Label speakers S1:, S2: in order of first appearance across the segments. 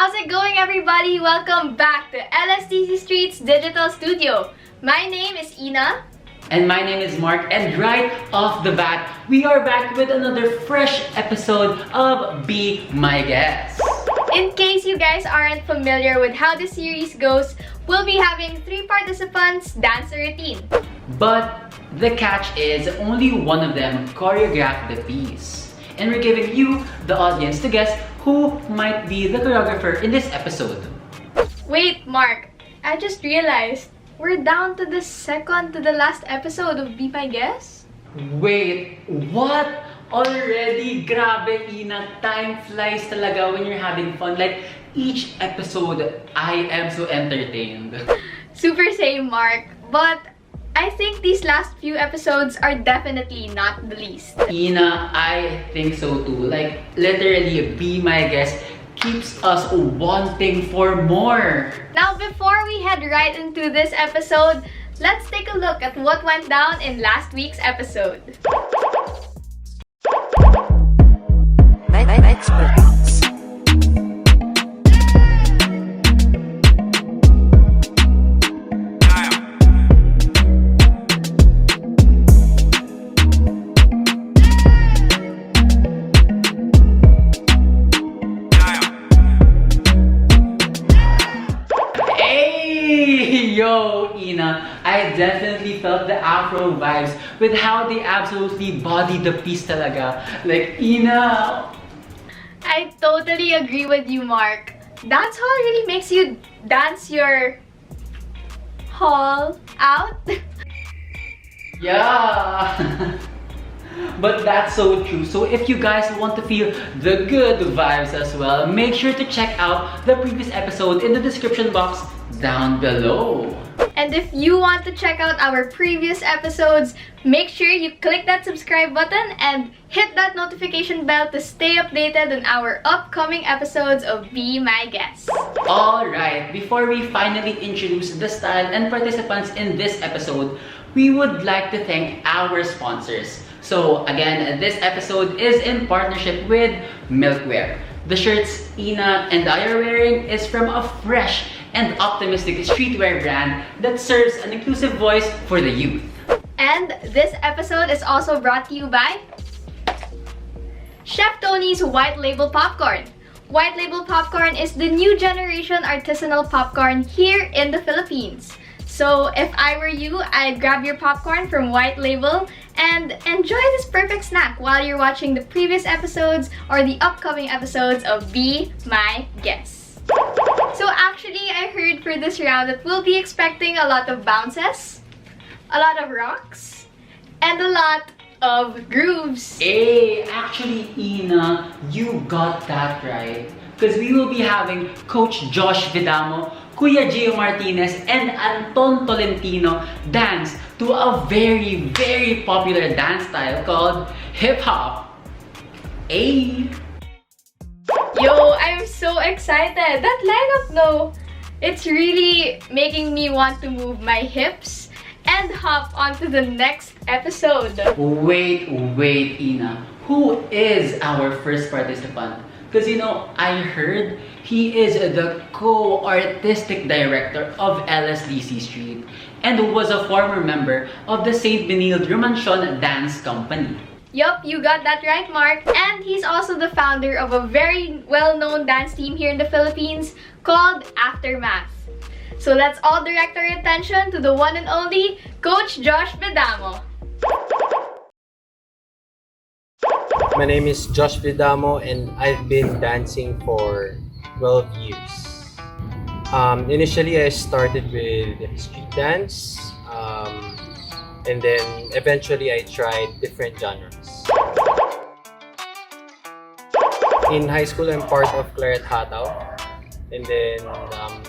S1: How's it going, everybody? Welcome back to LSDC-Street's digital studio. My name is Ina.
S2: And my name is Mark, and right off the bat, we are back with another fresh episode of Be My Guest.
S1: In case you guys aren't familiar with how the series goes, we'll be having 3 participants dance a routine.
S2: But the catch is only one of them choreographed the piece. And we're giving you, the audience, to guess who might be the choreographer in this episode.
S1: Wait, Mark, I just realized we're down to the second to the last episode of Be My Guest.
S2: Wait, what? Already? Grabe, Ina. Time flies talaga when you're having fun. Like, each episode, I am so entertained.
S1: Super same, Mark. But I think these last few episodes are definitely not the least.
S2: Ina, I think so too. Like, literally, Be My Guest keeps us wanting for more.
S1: Now, before we head right into this episode, let's take a look at what went down in last week's episode.
S3: Experts.
S2: Yo, Ina, I definitely felt the Afro vibes with how they absolutely bodied the piece talaga. Like, Ina.
S1: I totally agree with you, Mark. Dancehall really makes you dance your haul out.
S2: Yeah. But that's so true. So if you guys want to feel the good vibes as well, make sure to check out the previous episode in the description box down below.
S1: And if you want to check out our previous episodes, make sure you click that subscribe button and hit that notification bell to stay updated on our upcoming episodes of Be My Guest.
S2: Alright, before we finally introduce the style and participants in this episode, we would like to thank our sponsors. So again, this episode is in partnership with Milkwear. The shirts Ina and I are wearing is from a fresh and optimistic streetwear brand that serves an inclusive voice for the youth.
S1: And this episode is also brought to you by Chef Tony's White Label Popcorn. White Label Popcorn is the new generation artisanal popcorn here in the Philippines. So if I were you, I'd grab your popcorn from White Label and enjoy this perfect snack while you're watching the previous episodes or the upcoming episodes of Be My Guest. So actually, I heard for this round that we'll be expecting a lot of bounces, a lot of rocks, and a lot of grooves.
S2: Hey, actually, Ina, you got that right. Because we will be having Coach Josh Vidamo, Kuya Gio Martinez, and Anton Tolentino dance to a very, very popular dance style called HipHop. Hey!
S1: Yo, I'm so excited! That lineup though, it's really making me want to move my hips and hop onto the next episode.
S2: Wait, Ina. Who is our first participant? Because you know, I heard he is the co-artistic director of LSDC-Street and was a former member of the St. Benilde Romanchon Dance Company.
S1: Yup, you got that right, Mark. And he's also the founder of a very well-known dance team here in the Philippines called Aftermath. So let's all direct our attention to the one and only Coach Josh Vidamo.
S4: My name is Josh Vidamo and I've been dancing for 12 years. Initially, I started with street dance and then eventually I tried different genres. In high school, I'm part of Claret Hataw, and then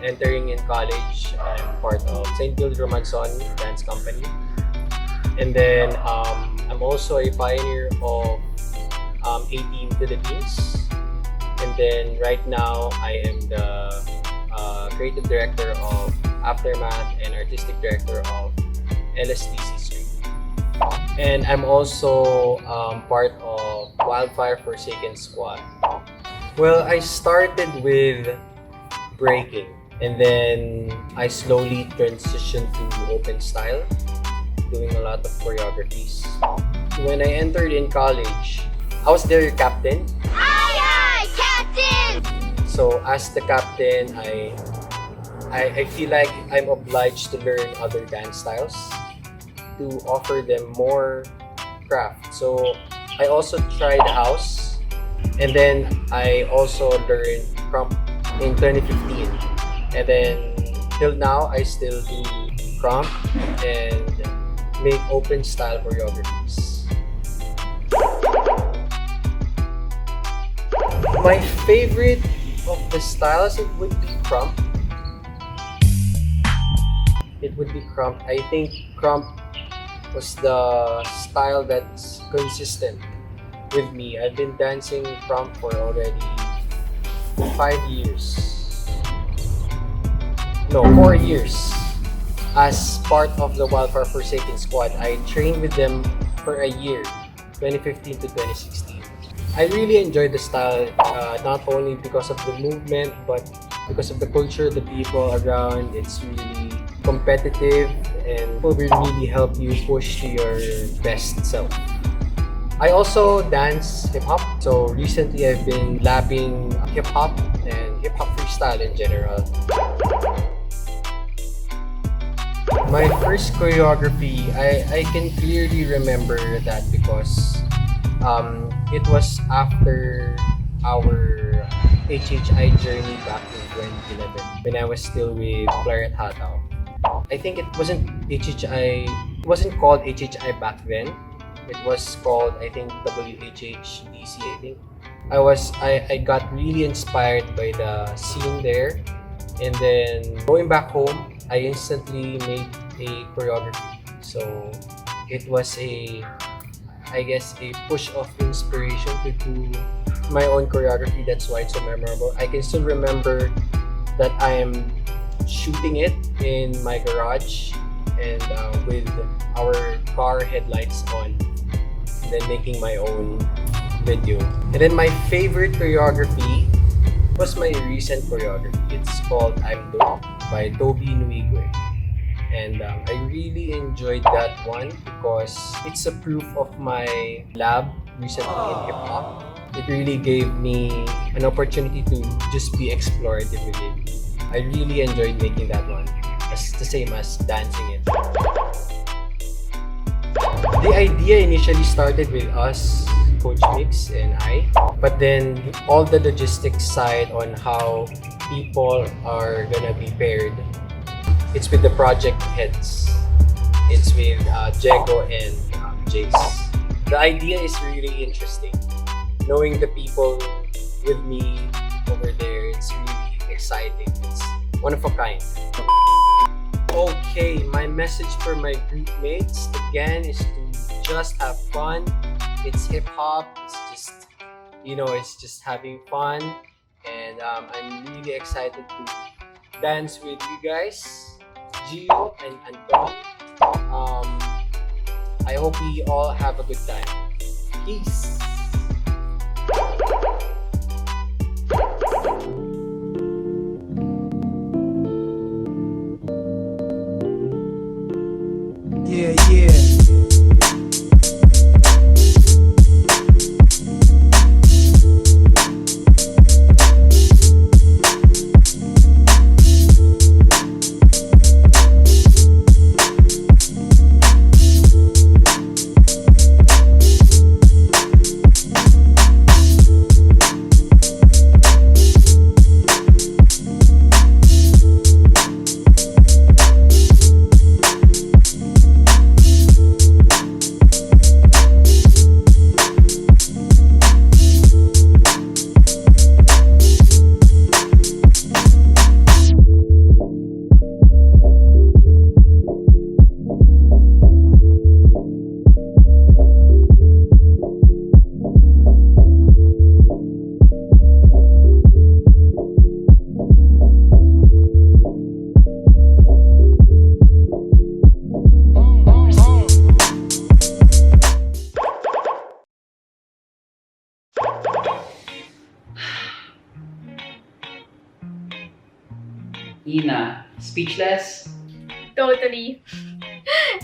S4: entering in college, I'm part of St. Benilde Romanchon Dance Company, and then I'm also a pioneer of A-Team Philippines, and then right now I am the creative director of Aftermath and artistic director of LSDC-Street. And I'm also part of Wildfire Forsaken Squad. Well, I started with breaking. And then I slowly transitioned to open style, doing a lot of choreographies. When I entered in college, I was their captain.
S3: Aye, aye, Captain!
S4: So as the captain, I feel like I'm obliged to learn other dance styles to offer them more craft. So I also tried house, and then I also learned crump in 2015. And then till now, I still do crump and make open style choreographies. My favorite of the styles, it would be crump. It would be crump. I think crump was the style that's consistent with me. I've been dancing crump for already 5 years. No, 4 years. As part of the Wildfire Forsaken squad, I trained with them for a year, 2015 to 2016. I really enjoyed the style, not only because of the movement, but because of the culture, the people around. It's really competitive and will really help you push to your best self. I also dance hip-hop. So recently I've been lapping hip-hop and hip-hop freestyle in general. My first choreography, I can clearly remember that because it was after our HHI journey back in 2011 when I was still with Claret Hatao. I think it wasn't HHI, it wasn't called HHI back then. It was called, I think, WHHDC, I think. I got really inspired by the scene there. And then going back home, I instantly made a choreography. So it was I guess a push of inspiration to do my own choreography. That's why it's so memorable. I can still remember that I am shooting it in my garage and with our car headlights on, and then making my own video. And then my favorite choreography was my recent choreography. It's called I'm Dope by Toby Nuigwe. And I really enjoyed that one because it's a proof of my lab recently in hip-hop. It really gave me an opportunity to just be explorative with it. I really enjoyed making that one. It's the same as dancing it. The idea initially started with us, Coach Mix and I, but then all the logistics side on how people are gonna be paired, it's with the project heads. It's with Jego and Jace. The idea is really interesting. Knowing the people with me over there, it's really exciting. It's one of a kind. Okay, my message for my group mates again is to just have fun. It's hip hop. It's just, it's just having fun, and I'm really excited to dance with you guys, Gio and Anton. I hope we all have a good time. Peace.
S5: Yeah, yeah.
S2: Ina, speechless?
S1: Totally.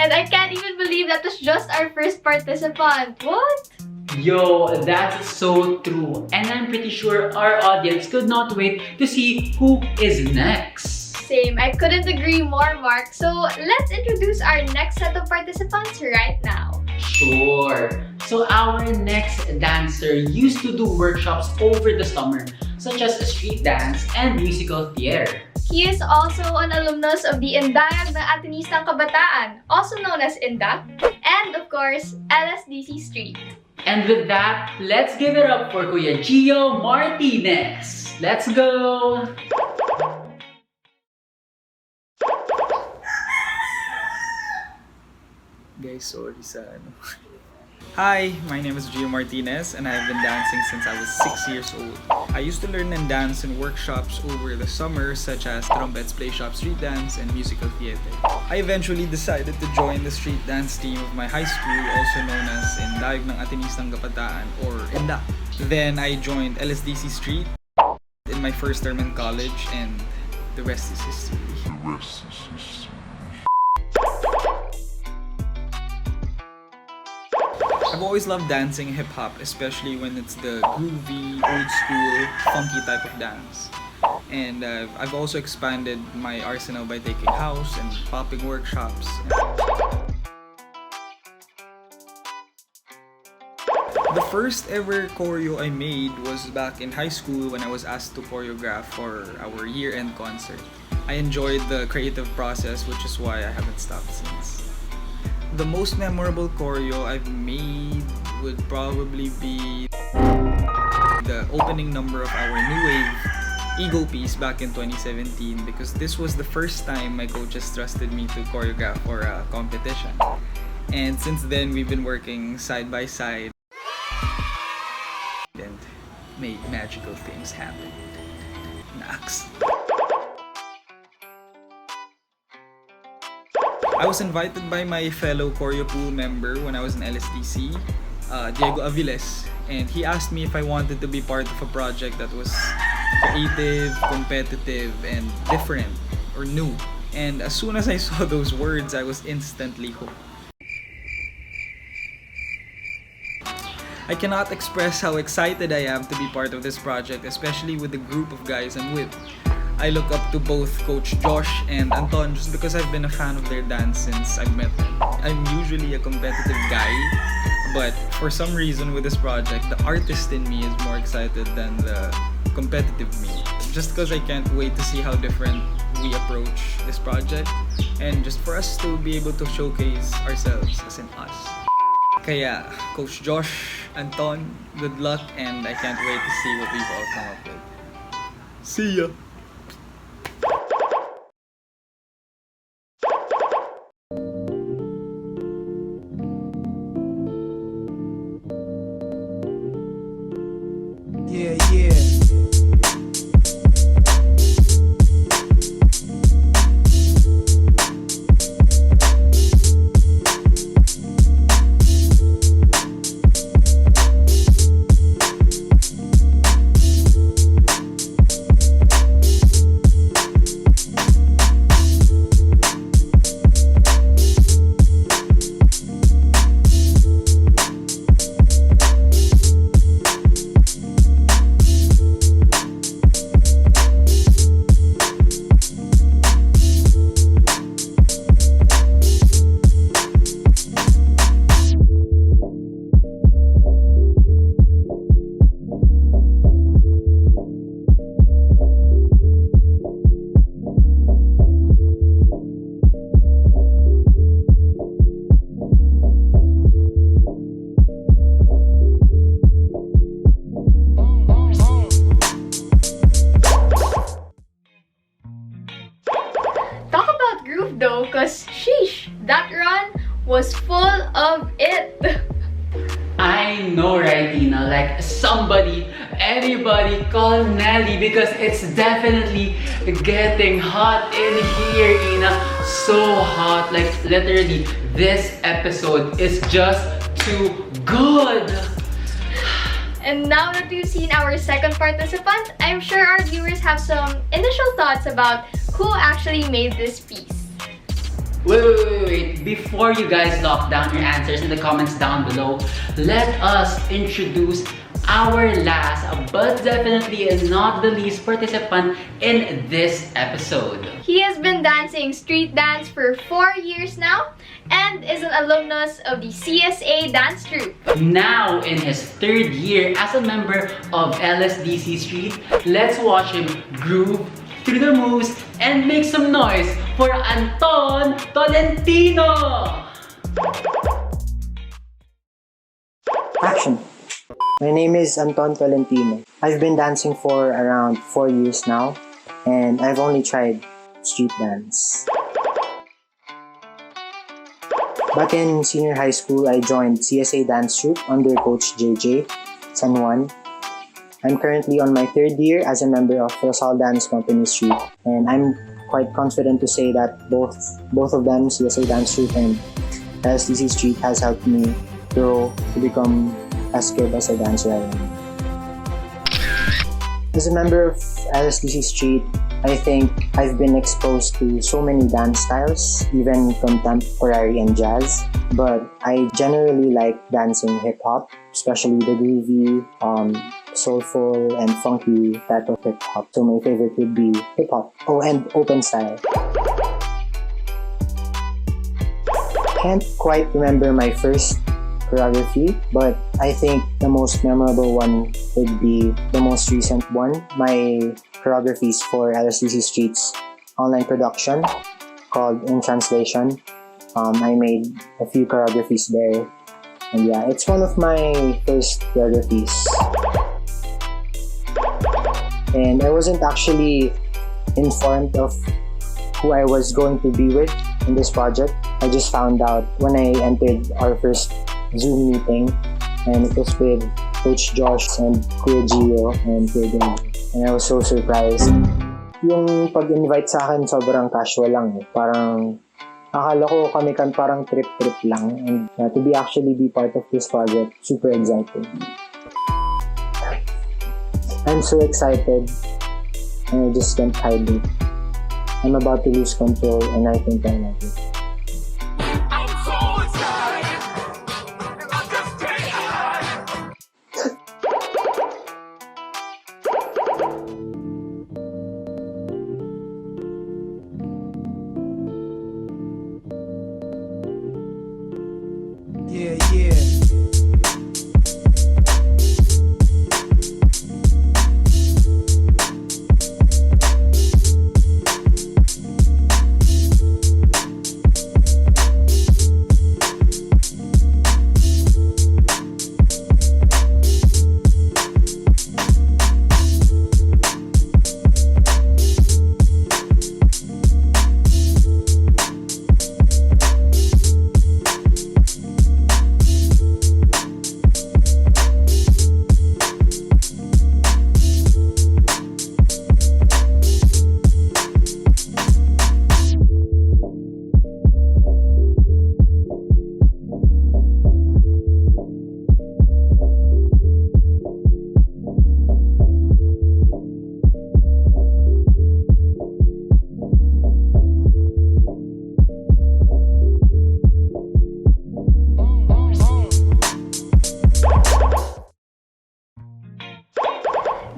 S1: And I can't even believe that was just our first participant. What?
S2: Yo, that's so true. And I'm pretty sure our audience could not wait to see who is next.
S1: Same. I couldn't agree more, Mark. So let's introduce our next set of participants right now.
S2: Sure. So our next dancer used to do workshops over the summer, such as street dance and musical theater.
S1: He is also an alumnus of the Indayag ng Atenistang Kabataan, also known as INDA, and of course, LSDC-Street.
S2: And with that, let's give it up for Kuya Gio Martinez. Let's go!
S5: Guys, sorry sa ano. Hi, my name is Gio Martinez and I have been dancing since I was 6 years old. I used to learn and dance in workshops over the summer such as Trumpets Play Shop Street Dance and Musical Theater. I eventually decided to join the street dance team of my high school, also known as Indayag ng Atenistang Kabataan or INDA. Then I joined LSDC-Street in my first term in college and the rest is history. I've always loved dancing hip-hop, especially when it's the groovy, old-school, funky type of dance. And I've also expanded my arsenal by taking house and popping workshops. The first ever choreo I made was back in high school when I was asked to choreograph for our year-end concert. I enjoyed the creative process, which is why I haven't stopped since. The most memorable choreo I've made would probably be the opening number of our new wave Eagle piece back in 2017 because this was the first time my coaches trusted me to choreograph for a competition. And since then, we've been working side by side and made magical things happen. Nax. I was invited by my fellow choreo pool member when I was in LSDC, Diego Aviles, and he asked me if I wanted to be part of a project that was creative, competitive, and different or new. And as soon as I saw those words, I was instantly hooked. I cannot express how excited I am to be part of this project, especially with the group of guys I'm with. I look up to both Coach Josh and Anton just because I've been a fan of their dance since I've met them. I'm usually a competitive guy, but for some reason with this project, the artist in me is more excited than the competitive me. Just because I can't wait to see how different we approach this project and just for us to be able to showcase ourselves as in us. Kaya, Coach Josh, Anton, good luck and I can't wait to see what we've all come up with. See ya!
S6: Yeah.
S1: though, cause sheesh, that run was full of it.
S2: I know, right, Tina? Like, anybody call Nelly because it's definitely getting hot in here, Ina. So hot. Like, literally, this episode is just too good.
S1: And now that we've seen our second participant, I'm sure our viewers have some initial thoughts about who actually made this piece.
S2: Wait. Before you guys lock down your answers in the comments down below, let us introduce our last, but definitely not the least participant in this episode.
S1: He has been dancing street dance for 4 years now and is an alumnus of the CSA dance troupe.
S2: Now in his 3rd year as a member of LSDC-Street, let's watch him groove through the moves and make some noise for Anton Tolentino!
S6: Action! My name is Anton Tolentino. I've been dancing for around 4 years now, and I've only tried street dance. Back in senior high school, I joined CSA dance troupe under Coach JJ San Juan. I'm currently on my 3rd year as a member of Rosal Dance Company Street, and I'm quite confident to say that both of them, CSA dance troupe and LSDC Street, has helped me grow to become as good as a dancer I am. As a member of LSDC Street, I think I've been exposed to so many dance styles, even contemporary and jazz, but I generally like dancing hip-hop, especially the groovy, soulful, and funky type of hip-hop. So my favorite would be hip-hop. Oh, and open style. Can't quite remember my first choreography, but I think the most memorable one would be the most recent one. My choreographies for LSDC Street's online production called In Translation. I made a few choreographies there, and yeah, it's one of my first choreographies. And I wasn't actually informed of who I was going to be with in this project. I just found out when I entered our first Zoom meeting, and it was with Coach Josh and Kuya Gio and Kuya Vidamo. And I was so surprised. Yung pag-invite sa akin sobrang casual lang eh. Parang akala ko kami kan parang trip-trip lang, and to be actually be part of this project, super excited. I'm so excited and I just can't hide it. I'm about to lose control and I think I love it.
S7: Yeah.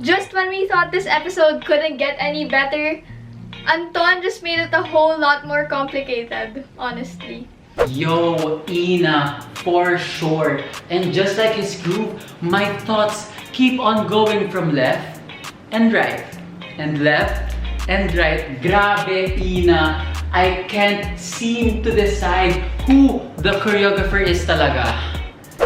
S1: Just when we thought this episode couldn't get any better, Anton just made it a whole lot more complicated, honestly.
S2: Yo, Ina, for sure. And just like his groove, my thoughts keep on going from left and right. And left and right. Grabe, Ina. I can't seem to decide who the choreographer is talaga.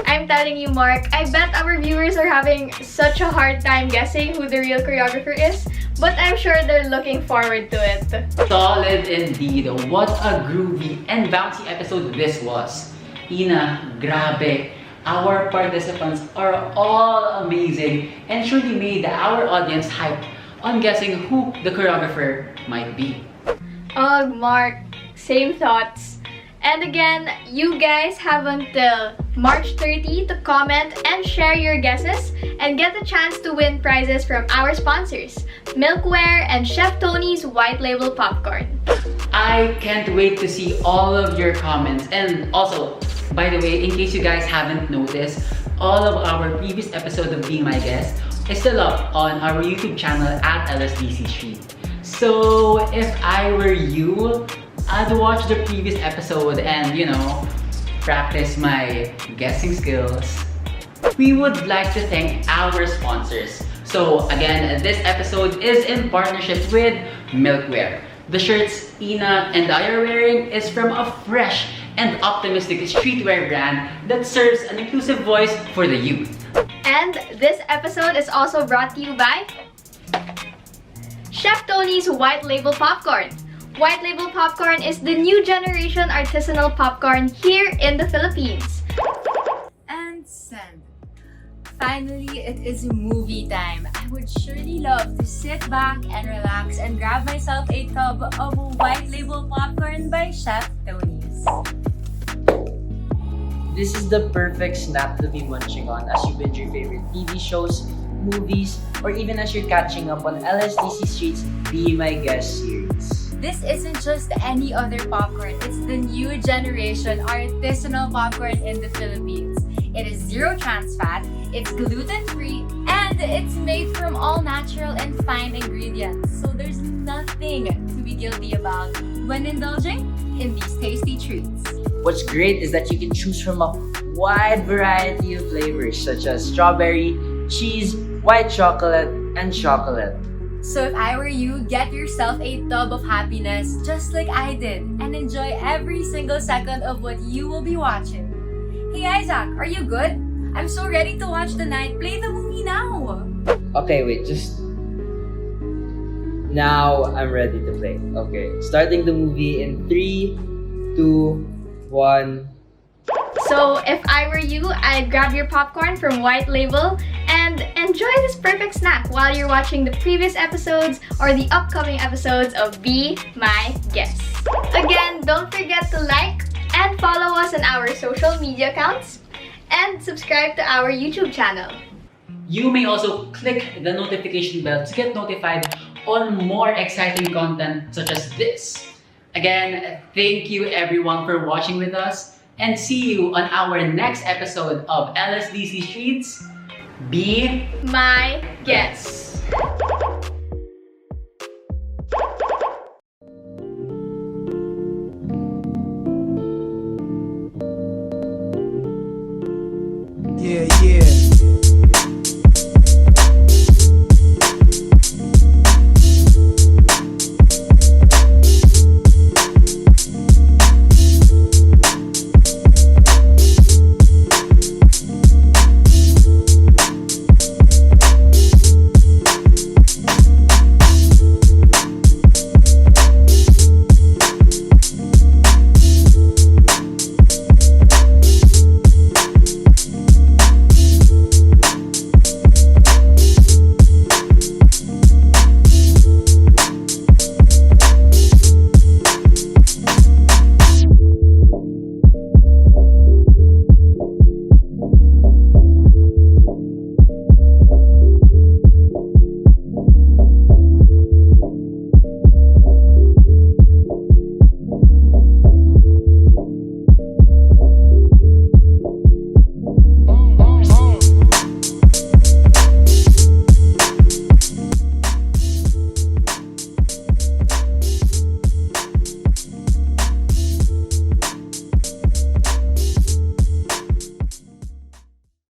S1: I'm telling you, Mark, I bet our viewers are having such a hard time guessing who the real choreographer is, but I'm sure they're looking forward to it.
S2: Solid indeed. What a groovy and bouncy episode this was. Ina, grabe. Our participants are all amazing and surely made our audience hyped on guessing who the choreographer might be.
S1: Ugh, Mark, same thoughts. And again, you guys have until March 30 to comment and share your guesses and get the chance to win prizes from our sponsors, Milkwear and Chef Tony's White Label Popcorn.
S2: I can't wait to see all of your comments. And also, by the way, in case you guys haven't noticed, all of our previous episodes of Being My Guest is still up on our YouTube channel at LSDC-Street. So if I were you, I'd watch the previous episode and, practice my guessing skills. We would like to thank our sponsors. So again, this episode is in partnership with Milkwear. The shirts Ina and I are wearing is from a fresh and optimistic streetwear brand that serves an inclusive voice for the youth.
S1: And this episode is also brought to you by Chef Tony's White Label Popcorn. White Label Popcorn is the new generation artisanal popcorn here in the Philippines.
S7: And send. Finally, it is movie time. I would surely love to sit back and relax and grab myself a tub of White Label Popcorn by Chef Tony's.
S8: This is the perfect snack to be munching on as you binge your favorite TV shows, movies, or even as you're catching up on LSDC-Street's Be My Guest series.
S7: This isn't just any other popcorn, it's the new generation artisanal popcorn in the Philippines. It is zero trans fat, it's gluten-free, and it's made from all natural and fine ingredients. So there's nothing to be guilty about when indulging in these tasty treats.
S8: What's great is that you can choose from a wide variety of flavors such as strawberry, cheese, white chocolate, and chocolate.
S7: So if I were you, get yourself a tub of happiness just like I did and enjoy every single second of what you will be watching. Hey Isaac, are you good? I'm so ready to watch the night. Play the movie now.
S8: Okay, wait, just... Now I'm ready to play. Okay, starting the movie in 3, 2, 1...
S1: So if I were you, I'd grab your popcorn from White Label and enjoy this perfect snack while you're watching the previous episodes or the upcoming episodes of Be My Guest. Again, don't forget to like and follow us on our social media accounts and subscribe to our YouTube channel.
S2: You may also click the notification bell to get notified on more exciting content such as this. Again, thank you everyone for watching with us. And see you on our next episode of LSDC Street's Be
S1: My Guest.